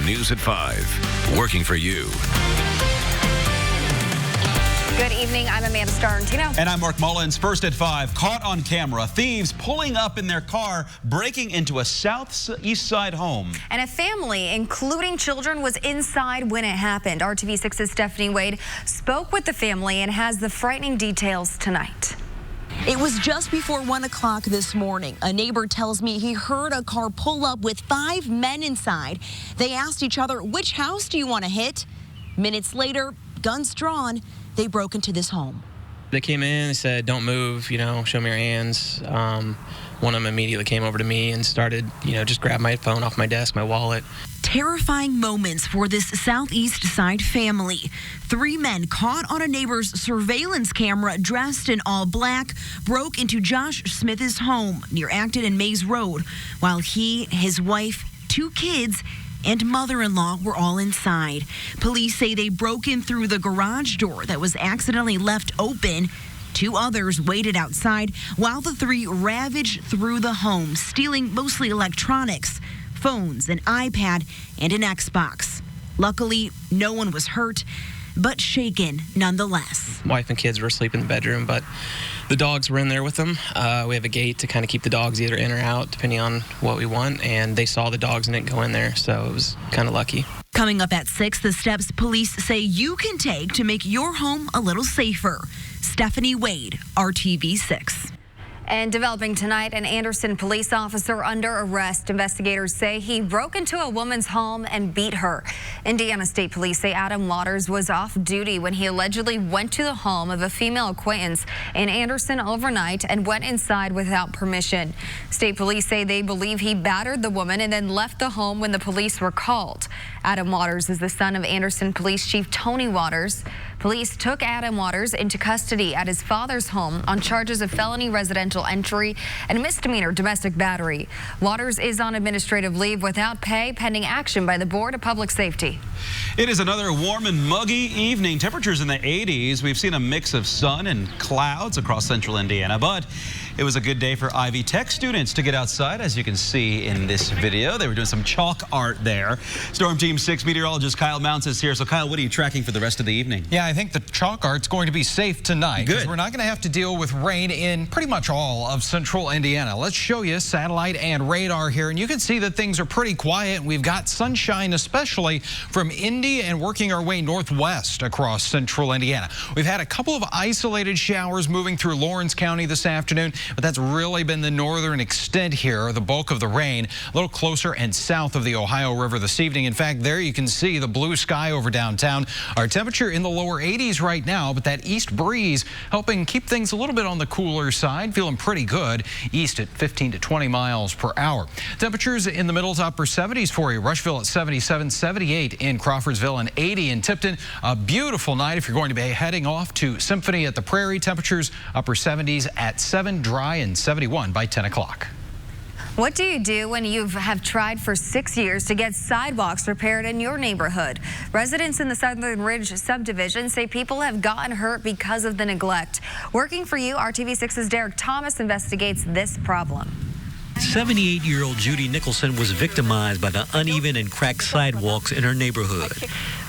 News at 5. Working for you. Good evening. I'm Amanda Starantino. And I'm Mark Mullins. First at 5, caught on camera. Thieves pulling up in their car, breaking into a southeast side home. And a family, including children, was inside when it happened. RTV6's Stephanie Wade spoke with the family and has the frightening details tonight. It was just before 1 o'clock this morning. A neighbor tells me he heard a car pull up with 5 men inside. They asked each other, "Which house do you want to hit?" Minutes later, guns drawn, they broke into this home. They came in, they said, "Don't move, show me your hands." One of them immediately came over to me and started, just grab my phone off my desk, my wallet. Terrifying moments for this southeast side family. 3 men caught on a neighbor's surveillance camera dressed in all black broke into Josh Smith's home near Acton and Mays Road while he, his wife, 2 kids, and mother-in-law were all inside. Police say they broke in through the garage door that was accidentally left open. 2 others waited outside while the 3 ravaged through the home, stealing mostly electronics, phones, an iPad, and an Xbox. Luckily, no one was hurt, but shaken nonetheless. Wife and kids were asleep in the bedroom, but the dogs were in there with them. We have a gate to kind of keep the dogs either in or out, depending on what we want, and they saw the dogs and didn't go in there, so it was kind of lucky. Coming up at 6, the steps police say you can take to make your home a little safer. Stephanie Wade, RTV6. And developing tonight, an Anderson police officer under arrest. Investigators say he broke into a woman's home and beat her. Indiana State Police say Adam Waters was off duty when he allegedly went to the home of a female acquaintance in Anderson overnight and went inside without permission. State Police say they believe he battered the woman and then left the home when the police were called. Adam Waters is the son of Anderson Police Chief Tony Waters. Police took Adam Waters into custody at his father's home on charges of felony residential entry and misdemeanor domestic battery. Waters is on administrative leave without pay pending action by the Board of Public Safety. It is another warm and muggy evening. Temperatures in the 80s. We've seen a mix of sun and clouds across central Indiana, but it was a good day for Ivy Tech students to get outside. As you can see in this video, they were doing some chalk art there. Storm Team 6 meteorologist Kyle Mounts is here. So Kyle, what are you tracking for the rest of the evening? Yeah, I think the chalk art's going to be safe tonight because we're not going to have to deal with rain in pretty much all of central Indiana. Let's show you satellite and radar here, and you can see that things are pretty quiet. We've got sunshine, especially from Indy and working our way northwest across central Indiana. We've had a couple of isolated showers moving through Lawrence County this afternoon, but that's really been the northern extent here, the bulk of the rain, a little closer and south of the Ohio River this evening. In fact, there you can see the blue sky over downtown. Our temperature in the lower 80s right now, but that east breeze helping keep things a little bit on the cooler side, feeling pretty good, east at 15 to 20 miles per hour. Temperatures in the middle to upper 70s for you. Rushville at 77, 78 in Crawfordsville, and 80 in Tipton. A beautiful night if you're going to be heading off to Symphony at the Prairie. Temperatures upper 70s at 7, dry, and 71 by 10 o'clock. What do you do when you have tried for 6 years to get sidewalks repaired in your neighborhood? Residents in the Southern Ridge subdivision say people have gotten hurt because of the neglect. Working for you, RTV6's Derek Thomas investigates this problem. 78-year-old Judy Nicholson was victimized by the uneven and cracked sidewalks in her neighborhood.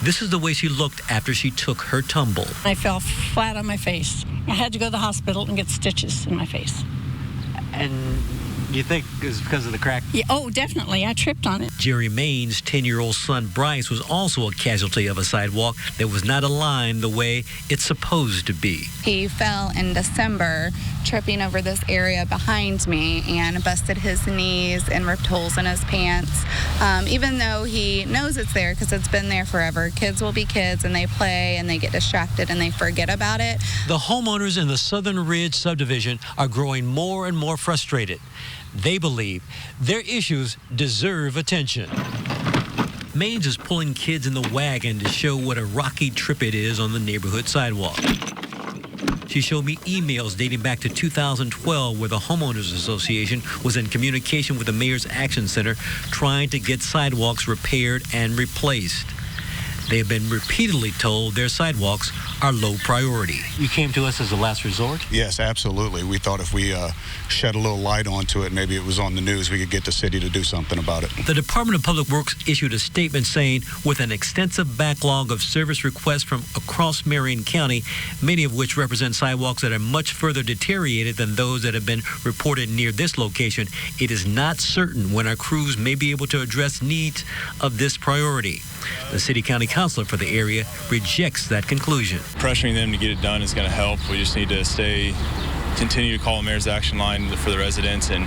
This is the way she looked after she took her tumble. I fell flat on my face. I had to go to the hospital and get stitches in my face. And you think it's because of the crack? Yeah, oh, definitely. I tripped on it. Jerry Maine's 10-year-old son Bryce was also a casualty of a sidewalk that was not aligned the way it's supposed to be. He fell in December, tripping over this area behind me and busted his knees and ripped holes in his pants. Even though he knows it's there because it's been there forever. Kids will be kids and they play and they get distracted and they forget about it. The homeowners in the Southern Ridge subdivision are growing more and more frustrated. They believe their issues deserve attention. Maines is pulling kids in the wagon to show what a rocky trip it is on the neighborhood sidewalk. She showed me emails dating back to 2012 where the Homeowners Association was in communication with the Mayor's Action Center trying to get sidewalks repaired and replaced. They have been repeatedly told their sidewalks are low priority. You came to us as a last resort? Yes, absolutely. We thought if we shed a little light onto it, maybe it was on the news, we could get the city to do something about it. The Department of Public Works issued a statement saying, with an extensive backlog of service requests from across Marion County, many of which represent sidewalks that are much further deteriorated than those that have been reported near this location, it is not certain when our crews may be able to address needs of this priority. The city county councilor for the area rejects that conclusion. Pressuring them to get it done is going to help. We just need to continue to call the mayor's action line for the residents and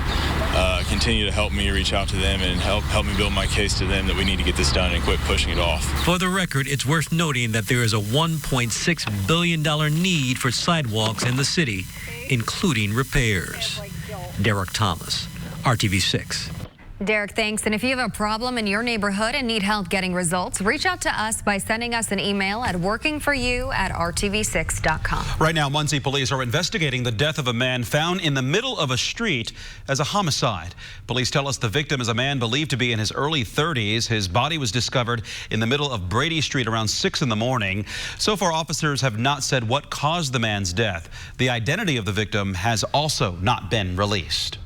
continue to help me reach out to them and help me build my case to them that we need to get this done and quit pushing it off. For the record, it's worth noting that there is a $1.6 billion need for sidewalks in the city, including repairs. Derek Thomas, RTV6. Derek, thanks. And if you have a problem in your neighborhood and need help getting results, reach out to us by sending us an email at workingforyou@rtv6.com. Right now, Muncie police are investigating the death of a man found in the middle of a street as a homicide. Police tell us the victim is a man believed to be in his early 30s. His body was discovered in the middle of Brady Street around 6 in the morning. So far, officers have not said what caused the man's death. The identity of the victim has also not been released.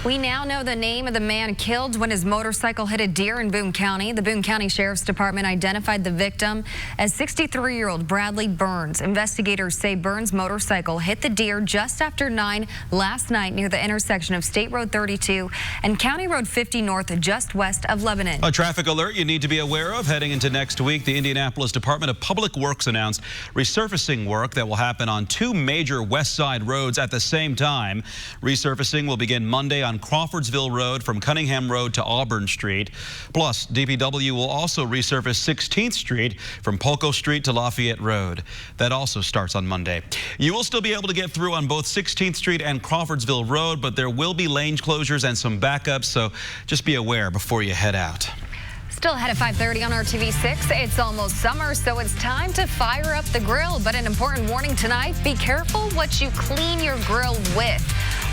We now know the name of the man killed when his motorcycle hit a deer in Boone County. The Boone County Sheriff's Department identified the victim as 63-year-old Bradley Burns. Investigators say Burns' motorcycle hit the deer just after 9 last night near the intersection of State Road 32 and County Road 50 North, just west of Lebanon. A traffic alert you need to be aware of heading into next week. The Indianapolis Department of Public Works announced resurfacing work that will happen on 2 major west side roads at the same time. Resurfacing will begin Monday on Crawfordsville Road from Cunningham Road to Auburn Street. Plus, DPW will also resurface 16th Street from Polko Street to Lafayette Road. That also starts on Monday. You will still be able to get through on both 16th Street and Crawfordsville Road, but there will be lane closures and some backups, so just be aware before you head out. Still ahead at 5:30 on RTV6. It's almost summer, so it's time to fire up the grill. But an important warning tonight, be careful what you clean your grill with.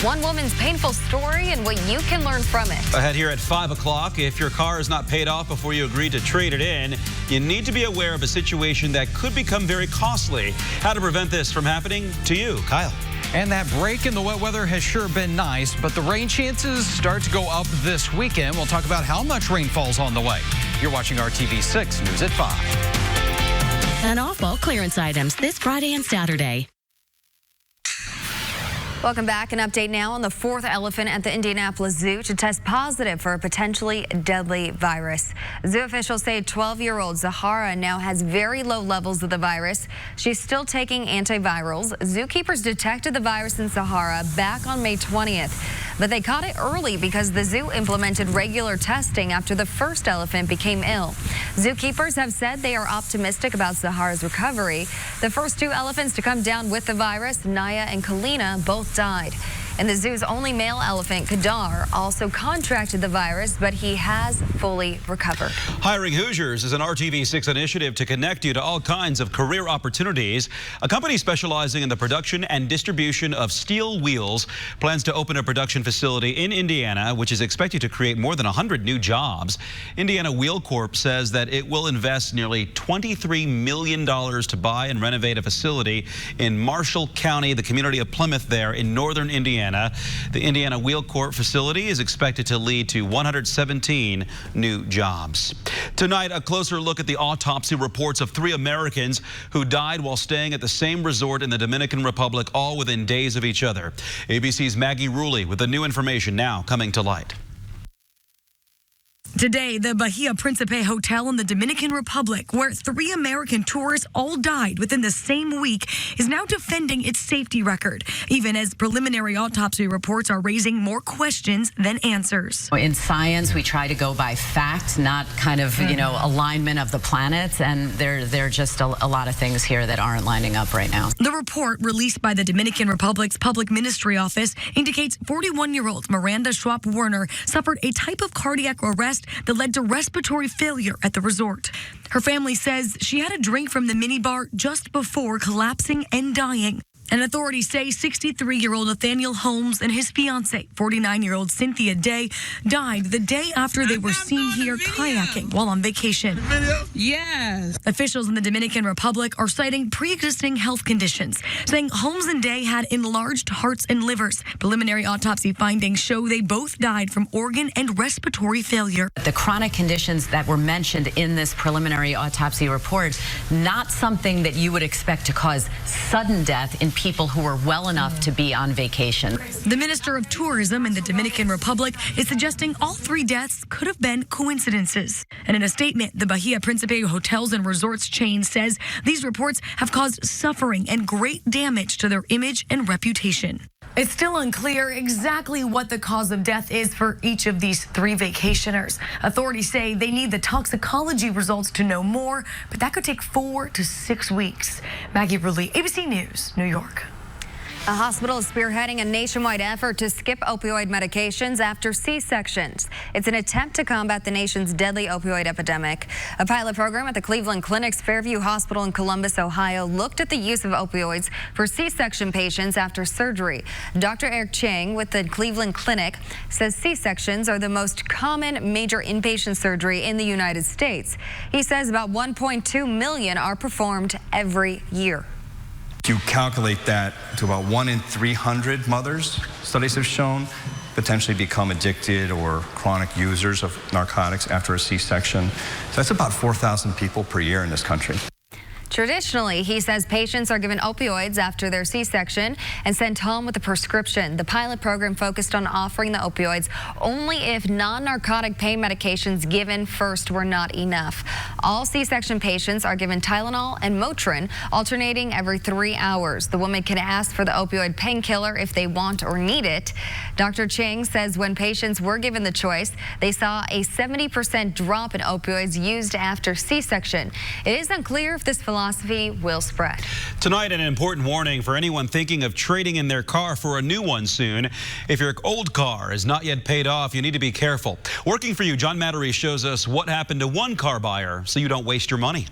One woman's painful story and what you can learn from it. Ahead here at 5 o'clock, if your car is not paid off before you agree to trade it in, you need to be aware of a situation that could become very costly. How to prevent this from happening to you, Kyle. And that break in the wet weather has sure been nice, but the rain chances start to go up this weekend. We'll talk about how much rain falls on the way. You're watching RTV6 News at 5. And off-fall clearance items this Friday and Saturday. Welcome back. An update now on the 4th elephant at the Indianapolis Zoo to test positive for a potentially deadly virus. Zoo officials say 12-year-old Zahara now has very low levels of the virus. She's still taking antivirals. Zookeepers detected the virus in Zahara back on May 20th, but they caught it early because the zoo implemented regular testing after the first elephant became ill. Zookeepers have said they are optimistic about Zahara's recovery. The first 2 elephants to come down with the virus, Naya and Kalina, both died. And the zoo's only male elephant, Kadar, also contracted the virus, but he has fully recovered. Hiring Hoosiers is an RTV6 initiative to connect you to all kinds of career opportunities. A company specializing in the production and distribution of steel wheels plans to open a production facility in Indiana, which is expected to create more than 100 new jobs. Indiana Wheel Corp says that it will invest nearly $23 million to buy and renovate a facility in Marshall County, the community of Plymouth there in northern Indiana. The Indiana Wheel Corp facility is expected to lead to 117 new jobs. Tonight, a closer look at the autopsy reports of 3 Americans who died while staying at the same resort in the Dominican Republic, all within days of each other. ABC's Maggie Ruley with the new information now coming to light. Today, the Bahia Principe Hotel in the Dominican Republic, where 3 American tourists all died within the same week, is now defending its safety record, even as preliminary autopsy reports are raising more questions than answers. In science, we try to go by fact, not kind of, alignment of the planets, and there are just a lot of things here that aren't lining up right now. The report released by the Dominican Republic's Public Ministry Office indicates 41-year-old Miranda Schwab Werner suffered a type of cardiac arrest that led to respiratory failure at the resort. Her family says she had a drink from the minibar just before collapsing and dying. And authorities say 63-year-old Nathaniel Holmes and his fiancée, 49-year-old Cynthia Day, died the day after they were seen here kayaking while on vacation. Yes. Officials in the Dominican Republic are citing pre-existing health conditions, saying Holmes and Day had enlarged hearts and livers. Preliminary autopsy findings show they both died from organ and respiratory failure. The chronic conditions that were mentioned in this preliminary autopsy report, not something that you would expect to cause sudden death in people who were well enough to be on vacation. The Minister of Tourism in the Dominican Republic is suggesting all three deaths could have been coincidences. And in a statement, the Bahia Principe Hotels and Resorts chain says these reports have caused suffering and great damage to their image and reputation. It's still unclear exactly what the cause of death is for each of these three vacationers. Authorities say they need the toxicology results to know more, but that could take 4 to 6 weeks. Maggie Rulli, ABC News, New York. A hospital is spearheading a nationwide effort to skip opioid medications after C-sections. It's an attempt to combat the nation's deadly opioid epidemic. A pilot program at the Cleveland Clinic's Fairview Hospital in Columbus, Ohio, looked at the use of opioids for C-section patients after surgery. Dr. Eric Chang with the Cleveland Clinic says C-sections are the most common major inpatient surgery in the United States. He says about 1.2 million are performed every year. You calculate that to about 1 in 300 mothers, studies have shown, potentially become addicted or chronic users of narcotics after a C-section. So that's about 4,000 people per year in this country. Traditionally, he says patients are given opioids after their C-section and sent home with a prescription. The pilot program focused on offering the opioids only if non-narcotic pain medications given first were not enough. All C-section patients are given Tylenol and Motrin, alternating every 3 hours. The woman can ask for the opioid painkiller if they want or need it. Dr. Chang says when patients were given the choice, they saw a 70% drop in opioids used after C-section. It is unclear if this philosophy will spread. Tonight, an important warning for anyone thinking of trading in their car for a new one soon. If your old car is not yet paid off, you need to be careful. Working for you, John Mattery shows us what happened to one car buyer so you don't waste your money.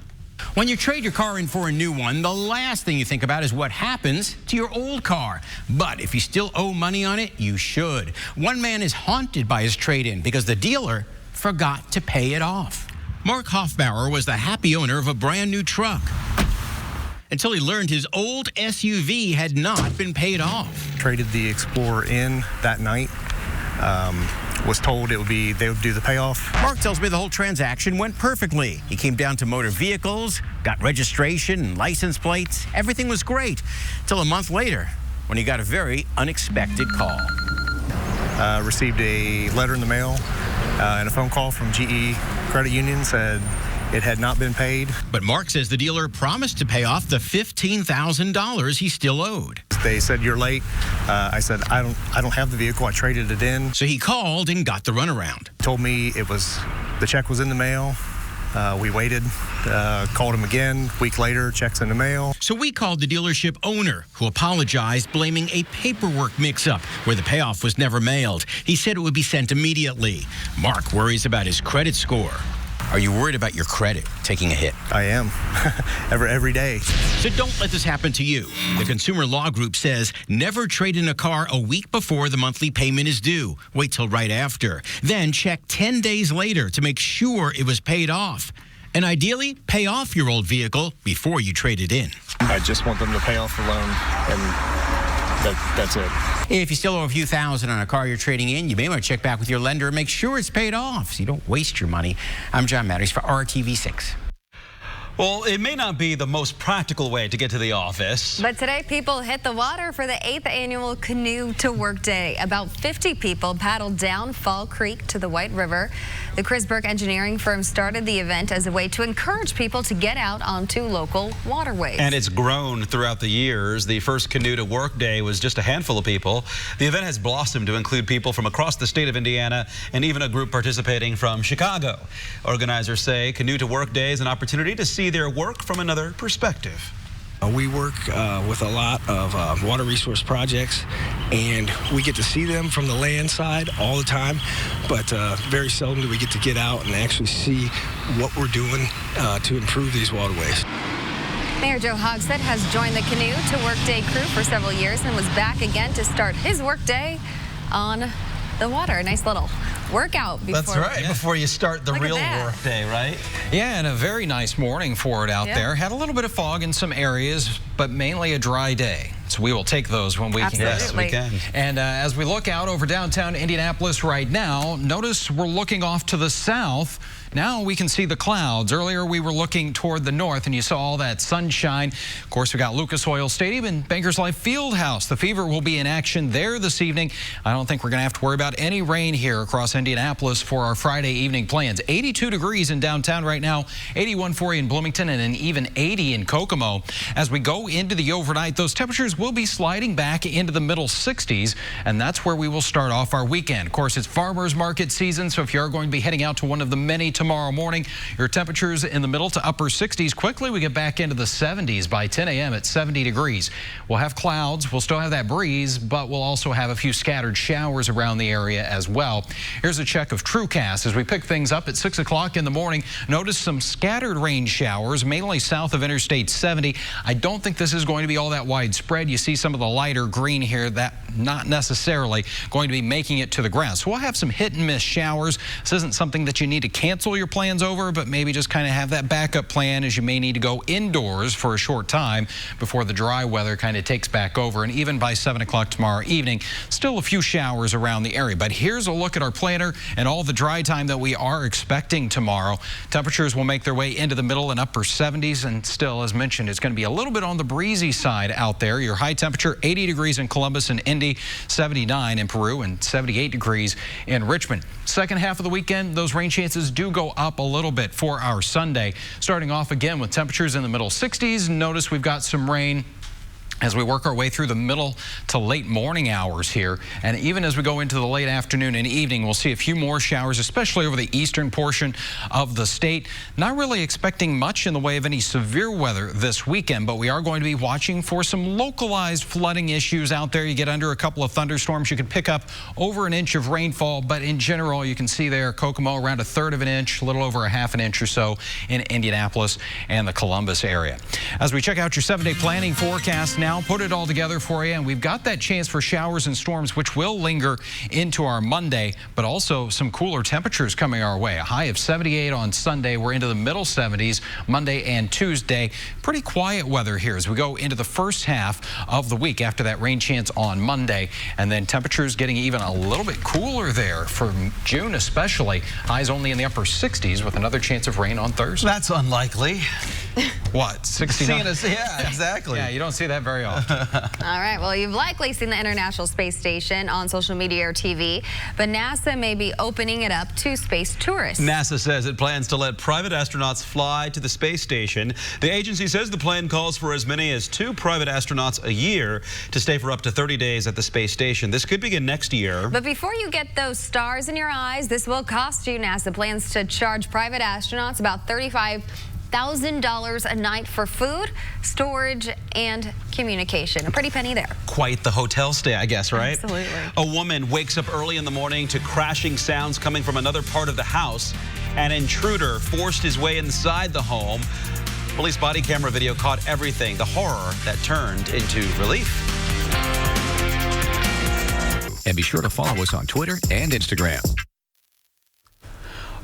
When you trade your car in for a new one, the last thing you think about is what happens to your old car. But if you still owe money on it, you should. One man is haunted by his trade-in because the dealer forgot to pay it off. Mark Hoffbauer was the happy owner of a brand new truck until he learned his old SUV had not been paid off. Traded the Explorer in that night. Was told they would do the payoff. Mark tells me the whole transaction went perfectly. He came down to motor vehicles, got registration and license plates. Everything was great till a month later when he got a very unexpected call. Received a letter in the mail and a phone call from GE Credit Union said it had not been paid. But Mark says the dealer promised to pay off the $15,000 he still owed. They said, "You're late." I said, I don't have the vehicle. I traded it in. So he called and got the runaround. Told me the check was in the mail. We waited, called him again. A week later, check's in the mail. So we called the dealership owner, who apologized, blaming a paperwork mix-up where the payoff was never mailed. He said it would be sent immediately. Mark worries about his credit score. Are you worried about your credit taking a hit? I am. every day. So don't let this happen to you. The Consumer Law Group says never trade in a car a week before the monthly payment is due. Wait till right after. Then check 10 days later to make sure it was paid off. And ideally, pay off your old vehicle before you trade it in. I just want them to pay off the loan, and that's it. If you still owe a few thousand on a car you're trading in, you may want to check back with your lender and make sure it's paid off so you don't waste your money. I'm John Mattery for RTV6. Well, it may not be the most practical way to get to the office. But today, people hit the water for the 8th annual Canoe to Work Day. About 50 people paddled down Fall Creek to the White River. The Chris Burke engineering firm started the event as a way to encourage people to get out onto local waterways. And it's grown throughout the years. The first Canoe to Work Day was just a handful of people. The event has blossomed to include people from across the state of Indiana and even a group participating from Chicago. Organizers say Canoe to Work Day is an opportunity to see their work from another perspective. We work with a lot of water resource projects, and we get to see them from the land side all the time, but very seldom do we get to get out and actually see what we're doing to improve these waterways. Mayor Joe Hogsett has joined the Canoe to Workday crew for several years and was back again to start his workday on the water. A nice little workout before. That's right, before you start the real workday, right? Yeah, and a very nice morning for it out there. Had a little bit of fog in some areas, but mainly a dry day. So we will take those when we can. Yes, we can. And as we look out over downtown Indianapolis right now, notice we're looking off to the south. Now we can see the clouds. Earlier we were looking toward the north and you saw all that sunshine. Of course, we got Lucas Oil Stadium and Bankers Life Fieldhouse. The Fever will be in action there this evening. I don't think we're going to have to worry about any rain here across Indianapolis for our Friday evening plans. 82 degrees in downtown right now, 81 for you in Bloomington, and an even 80 in Kokomo. As we go into the overnight, those temperatures will be sliding back into the middle 60s, and that's where we will start off our weekend. Of course, it's farmers market season, so if you are going to be heading out to one of the many tomorrow morning, your temperatures in the middle to upper 60s. Quickly, we get back into the 70s by 10 a.m. at 70 degrees. We'll have clouds. We'll still have that breeze, but we'll also have a few scattered showers around the area as well. Here's a check of TrueCast as we pick things up at 6 o'clock in the morning. Notice some scattered rain showers, mainly south of Interstate 70. I don't think this is going to be all that widespread. You see some of the lighter green here, that not necessarily going to be making it to the ground. So we'll have some hit and miss showers. This isn't something that you need to cancel your plans over, but maybe just kind of have that backup plan, as you may need to go indoors for a short time before the dry weather kind of takes back over. And even by 7 o'clock tomorrow evening, still a few showers around the area. But here's a look at our planner and all the dry time that we are expecting tomorrow. Temperatures will make their way into the middle and upper 70s, and still, as mentioned, it's going to be a little bit on the breezy side out there. Your high temperature 80 degrees in Columbus and Indy, 79 in Peru, and 78 degrees in Richmond. Second half of the weekend, those rain chances do go up a little bit for our Sunday. Starting off again with temperatures in the middle 60s. Notice we've got some rain as we work our way through the middle to late morning hours here. And even as we go into the late afternoon and evening, we'll see a few more showers, especially over the eastern portion of the state. Not really expecting much in the way of any severe weather this weekend, but we are going to be watching for some localized flooding issues out there. You get under a couple of thunderstorms, you can pick up over an inch of rainfall, but in general, you can see there Kokomo around 1/3 of an inch, a little over 1/2 an inch or so in Indianapolis and the Columbus area. As we check out your 7-day planning forecast now, put it all together for you, and we've got that chance for showers and storms, which will linger into our Monday, but also some cooler temperatures coming our way. A high of 78 on Sunday. We're into the middle 70s Monday and Tuesday. Pretty quiet weather here as we go into the first half of the week after that rain chance on Monday, and then temperatures getting even a little bit cooler there for June especially. Highs only in the upper 60s with another chance of rain on Thursday. That's unlikely. What, 69? Yeah, exactly. Yeah, you don't see that very often. All right, well, you've likely seen the International Space Station on social media or TV, but NASA may be opening it up to space tourists. NASA says it plans to let private astronauts fly to the space station. The agency says the plan calls for as many as 2 private astronauts a year to stay for up to 30 days at the space station. This could begin next year. But before you get those stars in your eyes, this will cost you. NASA plans to charge private astronauts about $35,000 a night for food, storage, and communication. A pretty penny there. Quite the hotel stay, I guess, right? Absolutely. A woman wakes up early in the morning to crashing sounds coming from another part of the house. An intruder forced his way inside the home. Police body camera video caught everything, the horror that turned into relief. And be sure to follow us on Twitter and Instagram.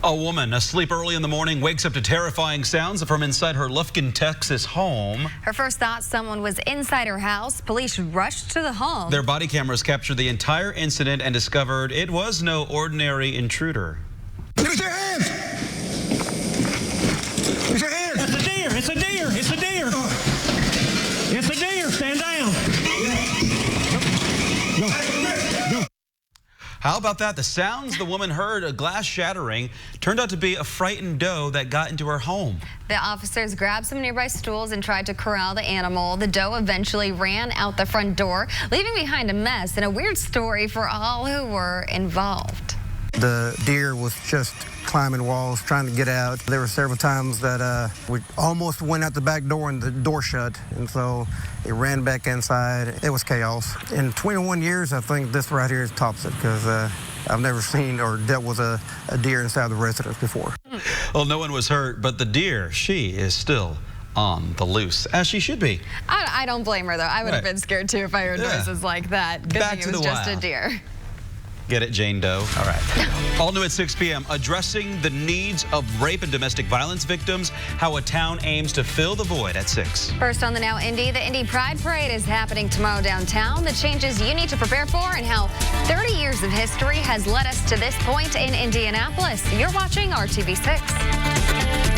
A woman asleep early in the morning wakes up to terrifying sounds from inside her Lufkin, Texas home. Her first thought, someone was inside her house. Police rushed to the home. Their body cameras captured the entire incident and discovered it was no ordinary intruder. Look at your hands! Look at your hands! It's a deer! It's a deer! It's a deer! It's a deer! Stand down! Go. Go. How about that? The sounds the woman heard, a glass shattering, turned out to be a frightened doe that got into her home. The officers grabbed some nearby stools and tried to corral the animal. The doe eventually ran out the front door, leaving behind a mess and a weird story for all who were involved. The deer was just climbing walls, trying to get out. There were several times that we almost went out the back door and the door shut, and so it ran back inside. It was chaos. In 21 years, I think this right here tops it, because I've never seen or dealt with a deer inside the residence before. Well, no one was hurt, but the deer, she is still on the loose, as she should be. I don't blame her, though. I would have been scared, too, if I heard noises like that. Good Back thing to it was the just a wild. deer. Get it, Jane Doe? All right. All new at 6 p.m. Addressing the needs of rape and domestic violence victims, how a town aims to fill the void at 6. First on the Now Indy, the Indy Pride Parade is happening tomorrow downtown. The changes you need to prepare for and how 30 years of history has led us to this point in Indianapolis. You're watching RTV6.